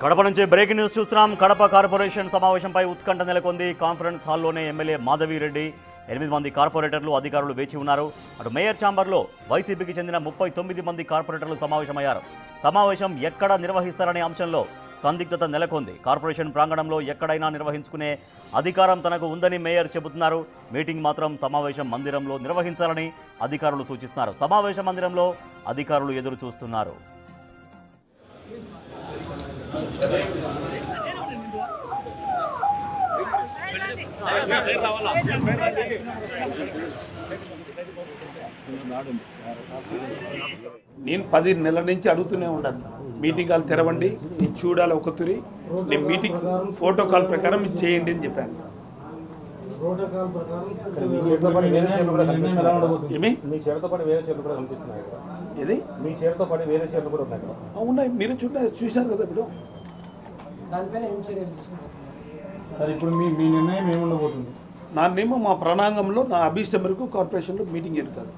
కడప నుంచి breaking news చూస్తున్నాం. Kadapa corporation సమావేశంపై ఉత్కంఠ నెలకొంది. కాన్ఫరెన్స్ హాల్లోనే ఎమ్మెల్యే మాధవిరెడ్డి 8 మంది కార్పొరేటర్లు అధికారులు వేచి ఉన్నారు. అటు మేయర్ ఛాంబర్లో వైసీపీకి చెందిన 39 మంది కార్పొరేటర్లు సమావేశమయ్యారు. సమావేశం ఎక్కడ నిర్వహిస్తారనే అంశంలో సందిగ్ధత నెలకొంది. కార్పొరేషన్ ప్రాంగణంలో ఎక్కడైనా నిర్వహించుకునే అధికారం తనకు ఉందని మేయర్ చెబుతున్నారు. మీటింగ్ మాత్రం సమావేశం మందిరంలో నిర్వహించాలని అధికారులు సూచిస్తున్నారు. సమావేశ మందిరంలో అధికారులు ఎదురు చూస్తున్నారు. నేను 10 నెలల నుంచి అడుగుతూనే ఉన్నాను, మీటింగ్ హాల్ తెరవండి, ఇది చూడాలి ఒక తురి, నేను మీటింగ్ ప్రోటోకాల్ ప్రకారం ఇది చేయండి అని చెప్పాను. ఉన్నాయి, మీరు చూశారు కదా. ఇప్పుడు నా నియమం మా ప్రణాంగంలో నా అభీష్టం మేరకు కార్పొరేషన్లో మీటింగ్ జరుగుతుంది.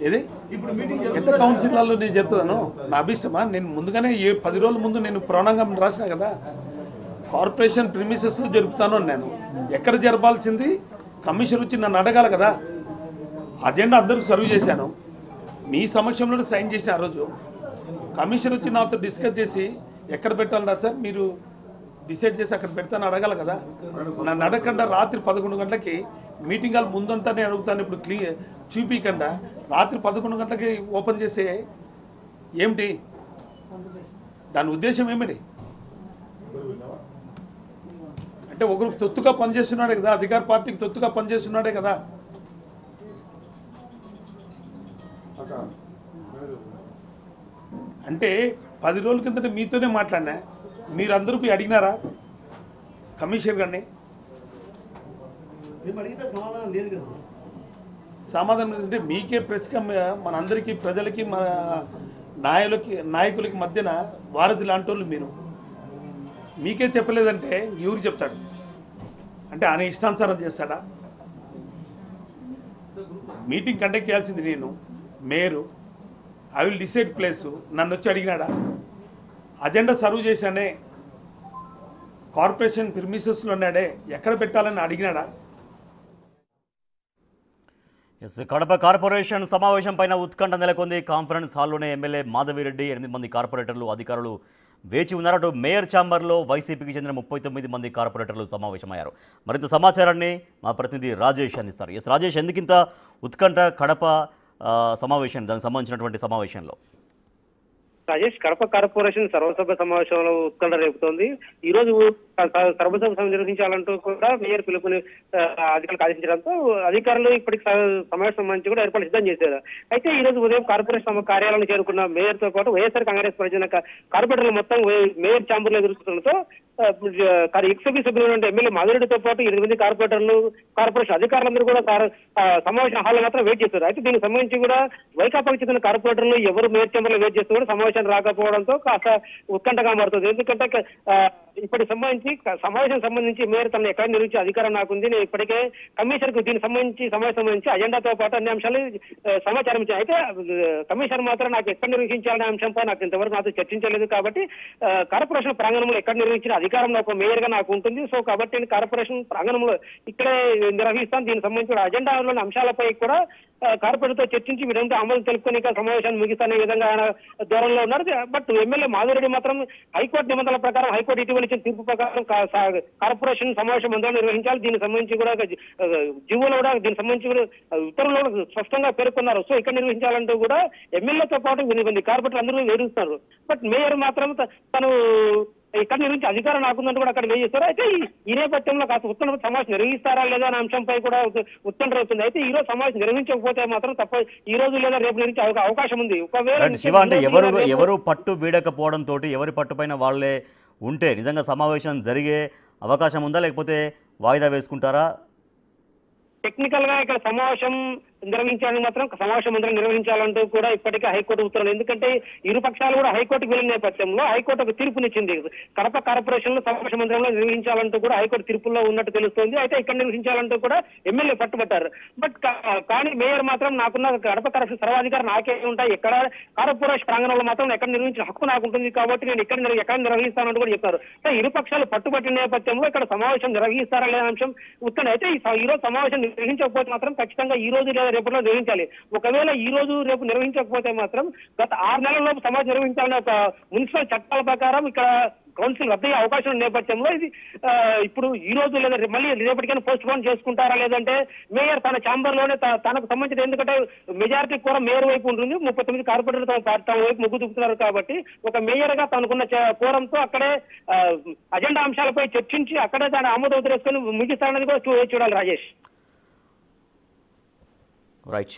ఏది ఎంత కౌన్సిల్లో నేను చెప్తాను నా అభీష్టమా. నేను ముందుగానే 10 రోజుల ముందు నేను ప్రణాంగం రాసిన కదా, కార్పొరేషన్ ప్రిమిసెస్లో జరుపుతాను అని. నేను ఎక్కడ జరపాల్సింది కమిషన్ వచ్చి నన్ను అడగాలి కదా. అజెండా అందరికి సర్వ్ చేశాను, మీ సమక్షంలో సైన్ చేసిన. ఆ రోజు కమిషన్ వచ్చి నాతో డిస్కస్ చేసి ఎక్కడ పెట్టాలన్నారు సార్, మీరు డిసైడ్ చేసి అక్కడ పెడతాను అడగాలి కదా. నన్ను అడగకుండా రాత్రి 11 గంటలకి మీటింగ్ హాల్ ముందంతా నేను అడుగుతాను, ఇప్పుడు చూపించకుండా రాత్రి 11 గంటలకి ఓపెన్ చేసే ఏమిటి దాని ఉద్దేశం ఏమిటి? అంటే ఒకరికి తొత్తుగా పనిచేస్తున్నాడే కదా, అధికార పార్టీకి తొత్తుగా పనిచేస్తున్నాడే కదా. అంటే 10 రోజుల కిందట మీతోనే మాట్లాడినా, మీరందరూ పోయి అడిగినారా కమిషనర్ గారిని? సమాధానం అంటే మీకే ప్రెస్గా మనందరికీ ప్రజలకి మన నాయకులకి మధ్యన వారధి లాంటి వాళ్ళు మీరు. మీకే చెప్పలేదంటే ఎవరు చెప్తాడు? అంటే ఆయన ఇష్టానుసారం చేస్తాడా? మీటింగ్ కండక్ట్ చేయాల్సింది నేను, mayor. I will decide place. నన్ను వచ్చి అడిగినాడా? అజెండా సర్వ్ చేశానే, కార్పొరేషన్ ప్రిమిసెస్లో ఉన్నాడే, ఎక్కడ పెట్టాలని అడిగినాడా? కడప కార్పొరేషన్ సమావేశం పైన ఉత్కంఠ నెలకొంది. కాన్ఫరెన్స్ హాల్లోనే ఎమ్మెల్యే మాధవిరెడ్డి 8 మంది కార్పొరేటర్లు అధికారులు వేచి ఉన్నారు. అటు మేయర్ ఛాంబర్లో వైసీపీకి చెందిన 39 మంది కార్పొరేటర్లు సమావేశమయ్యారు. మరింత సమాచారాన్ని మా ప్రతినిధి రాజేష్ అందిస్తారు. రాజేష్, ఎందుకింత ఉత్కంఠ కడప సమావేశం, దానికి సంబంధించినటువంటి సమావేశంలో? రాజేష్, కడప కార్పొరేషన్ సర్వసభ సమావేశంలో ఉత్కంఠ రేపుతోంది. ఈ రోజు సర్వసభ నిర్వహించాలంటూ కూడా మేయర్ పిలుపుని అధికారులకు ఆదేశించడంతో అధికారులు ఇప్పటికి సమావేశం సంబంధించి కూడా ఏర్పాటు సిద్ధం చేశారు. అయితే ఈ రోజు ఉదయం కార్పొరేషన్ కార్యాలయం చేరుకున్న మేయర్ తో పాటు వైఎస్ఆర్ కాంగ్రెస్ ప్రజల కార్పొరేటర్లు మొత్తం మేయర్ ఛాంబర్ లో ఎదుర్కొనడంతో ఎక్స్ఎబీ సభ్యులు ఎమ్మెల్యే మాధురెడ్డితో పాటు 8 మంది కార్పొరేటర్లు, కార్పొరేషన్ అధికారులందరూ కూడా సమావేశం హాల్లో మాత్రం వెయిట్ చేస్తారు. అయితే దీనికి సంబంధించి కూడా వైకాపాకి చెందిన కార్పొరేటర్లు ఎవరు మేయర్ ఛాంబర్ లో వెయిట్ చేస్తూ కూడా సమావేశం రాకపోవడంతో కాస్త ఉత్కంఠగా మారుతుంది. ఎందుకంటే ఇప్పటికి సమావేశం సంబంధించి మేయర్ తనను ఎక్కడ నిర్వహించే అధికారం నాకుంది, నేను ఇప్పటికే కమిషనర్ కు దీనికి సంబంధించి అజెండాతో పాటు అన్ని అంశాలు సమాచారం ఇచ్చాను. అయితే కమిషనర్ మాత్రం నాకు ఎక్కడ నిర్వహించాలనే అంశంపై నాకు ఇంతవరకు నాతో చర్చించలేదు. కాబట్టి కార్పొరేషన్ ప్రాంగణంలో ఎక్కడ నిర్వహించిన అధికారం ఒక మేయర్ గా నాకు ఉంటుంది. సో కాబట్టి నేను కార్పొరేషన్ ప్రాంగణంలో ఇక్కడే నిర్వహిస్తాను. దీనికి సంబంధించిన అజెండాలోని అంశాలపై కూడా కార్పొరేటర్ తో చర్చించి వీరంతా అమలు తెలుపుకొని సమావేశాన్ని ముగిస్తానే విధంగా ఆయన ధోరణిలో ఉన్నారు. బట్ ఎమ్మెల్యే మాధురెడ్డి మాత్రం హైకోర్టు నిబంధనల ప్రకారం, హైకోర్టు ఇటీవల ఇచ్చిన తీర్పు ప్రకారం కార్పొరేషన్ సమావేశం అందరూ నిర్వహించాలి. దీనికి సంబంధించి కూడా జీవోలో కూడా దీనికి సంబంధించి కూడా ఉత్తర్వులు స్పష్టంగా పేర్కొన్నారు. సో ఇక్కడ నిర్వహించాలంటూ కూడా ఎమ్మెల్యేతో పాటు 8 మంది కార్పొరేటర్ అందరూ వేధిస్తున్నారు. బట్ మేయర్ మాత్రం తను ఇక్కడ నిర్వహించే అధికారం నాకుందంటూ కూడా అక్కడ వేయిస్తారు. అయితే ఈ నేపథ్యంలో కాస్త ఉత్తర సమావేశం నిర్వహిస్తారా లేదా అనే అంశంపై కూడా ఉత్కంఠ అవుతుంది. అయితే ఈ రోజు సమావేశం నిర్వహించకపోతే మాత్రం తప్ప ఈ రోజు లేదా రేపు నిర్వహించే అవకాశం ఉంది. శివ, అంటే ఎవరు పట్టు వీడకపోవడంతో ఎవరి పట్టుపైన వాళ్ళే ఉంటే నిజంగా సమావేశం జరిగే అవకాశం ఉందా, లేకపోతే వాయిదా వేసుకుంటారా? టెక్నికల్ గా ఇక్కడ సమావేశం నిర్వహించాలని మాత్రం సమావేశ మందిరం నిర్వహించాలంటూ కూడా ఇప్పటికే హైకోర్టు ఉత్తర్వులు. ఎందుకంటే ఇరు పక్షాలు కూడా హైకోర్టుకు వెళ్లిన నేపథ్యంలో హైకోర్టు ఒక తీర్పునిచ్చింది. కడప కార్పొరేషన్ లో సమావేశ మందిరంలో నిర్వహించాలంటూ కూడా హైకోర్టు తీర్పుల్లో ఉన్నట్టు తెలుస్తోంది. అయితే ఇక్కడ నిర్వహించాలంటూ కూడా ఎమ్మెల్యే పట్టుబట్టారు. బట్ కానీ మేయర్ మాత్రం నాకున్న కడప కార్పొరేషన్ సర్వాధికారి నాకే ఉంటాయి, ఎక్కడ కార్పొరేషన్ ప్రాంగణంలో మాత్రం ఎక్కడ నిర్వహించిన హక్కు నాకు ఉంటుంది కాబట్టి నేను ఎక్కడ నిర్వహిస్తానంటూ కూడా చెప్పారు. ఇరు పక్షాలు పట్టుబట్టిన నేపథ్యంలో ఇక్కడ సమావేశం నిర్వహిస్తారా లేని అంశం ఉత్తర. అయితే ఈ రోజు సమావేశం నిర్వహించకపోతే మాత్రం ఖచ్చితంగా ఈ రోజు లేదా రేపట్లో నిర్వహించాలి. ఒకవేళ ఈ రోజు రేపు నిర్వహించకపోతే మాత్రం గత 6 నెలల్లోపు సమావేశం నిర్వహించాలనే ఒక మున్సిపల్ చట్టాల ప్రకారం ఇక్కడ కౌన్సిల్ రద్దయ్యే అవకాశం ఉన్న నేపథ్యంలో ఇది ఇప్పుడు ఈ రోజు లేదా మళ్ళీ రేపటికైనా పోస్ట్ పోన్ చేసుకుంటారా, లేదంటే మేయర్ తన ఛాంబర్ లోనే తనకు సంబంధించిన, ఎందుకంటే మెజారిటీ కూడా మేయర్ వైపు ఉంటుంది, 39 కార్పొరేటర్లు తమ వైపు మొగ్గు చూపుతున్నారు కాబట్టి ఒక మేయర్ గా తనకున్న కోరంతో అక్కడే అజెండా అంశాలపై చర్చించి అక్కడే దాన్ని ఆమోదం చేసుకుని ముగిస్తారన్నది కూడా చూడాలి రాజేష్. రైట్.